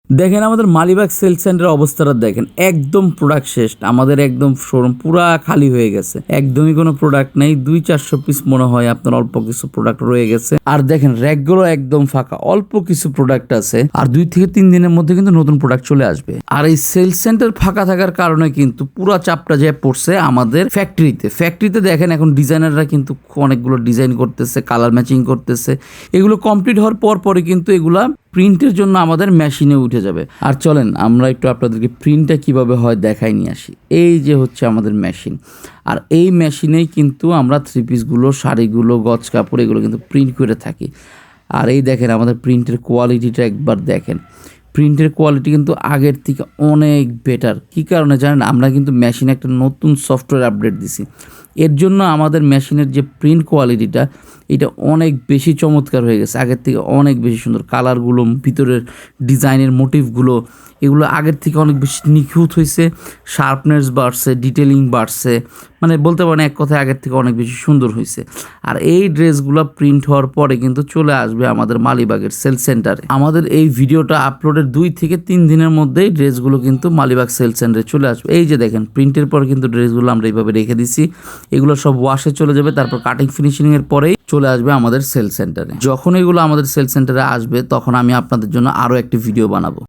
দেখেন আমাদের মালিবাগ সেল সেন্টারের অবস্থাটা দেখেন, একদম প্রোডাক্ট শেষ। আমাদের একদম শোরুম পুরা খালি হয়ে গেছে, একদমই কোনো প্রোডাক্ট নেই। 200-400 পিস মনে হয় আপনার অল্প কিছু প্রোডাক্ট রয়ে গেছে। আর দেখেন র্যাকগুলো একদম ফাঁকা, অল্প কিছু প্রোডাক্ট আছে। আর 2 থেকে 3 দিনের মধ্যে কিন্তু নতুন প্রোডাক্ট চলে আসবে। আর এই সেল সেন্টার ফাঁকা থাকার কারণে কিন্তু পুরা চাপটা যে পড়ছে আমাদের ফ্যাক্টরিতে দেখেন এখন ডিজাইনাররা কিন্তু অনেকগুলো ডিজাইন করতেছে, কালার ম্যাচিং করতেছে। এগুলো কমপ্লিট হওয়ার পরে কিন্তু এগুলা প্রিন্টের জন্য আমাদের মেশিনে উঠে যাবে। আর চলেন আমরা একটু আপনাদেরকে প্রিন্টটা কিভাবে হয় দেখাই নিয়ে আসি। এই যে হচ্ছে আমাদের মেশিন, আর এই মেশিনেই কিন্তু আমরা 3 পিসগুলো, শাড়িগুলো, গজ কাপড় এগুলো কিন্তু প্রিন্ট করে থাকি। আর এই দেখেন আমাদের প্রিন্টের কোয়ালিটিটা একবার দেখেন। প্রিন্টের কোয়ালিটি কিন্তু আগের থেকে অনেক বেটার। কী কারণে জানেন? আমরা কিন্তু মেশিনে একটা নতুন সফটওয়্যার আপডেট দিছি। এর জন্য আমাদের মেশিনের যে প্রিন্ট কোয়ালিটিটা এটা অনেক বেশি চমৎকার হয়ে গেছে, আগের থেকে অনেক বেশি সুন্দর। কালারগুলো, ভিতরের ডিজাইনের মোটিভগুলো এগুলো আগের থেকে অনেক বেশি নিখুঁত হয়েছে, শার্পনেস বাড়ছে, ডিটেলিং বাড়ছে, মানে বলতে পারেন এক কথায় আগের থেকে অনেক বেশি সুন্দর হয়েছে। আর এই ড্রেসগুলো প্রিন্ট হওয়ার পরে কিন্তু চলে আসবে আমাদের মালিবাগের সেল সেন্টারে। আমাদের এই ভিডিওটা আপলোডের 2 থেকে 3 দিনের মধ্যেই ড্রেসগুলো কিন্তু মালিবাগ সেল সেন্টারে চলে আসবে। এই যে দেখেন প্রিন্টের পর কিন্তু ড্রেসগুলো আমরা এইভাবে রেখে দিছি। এগুলো সব ওয়াশে চলে যাবে, তারপর কাটিং ফিনিশিংয়ের পরেই চলে আসবে আমাদের সেল সেন্টারে। যখন এগুলো আমাদের সেল সেন্টারে আসবে তখন আমি আপনাদের জন্য আরও একটি ভিডিও বানাবো।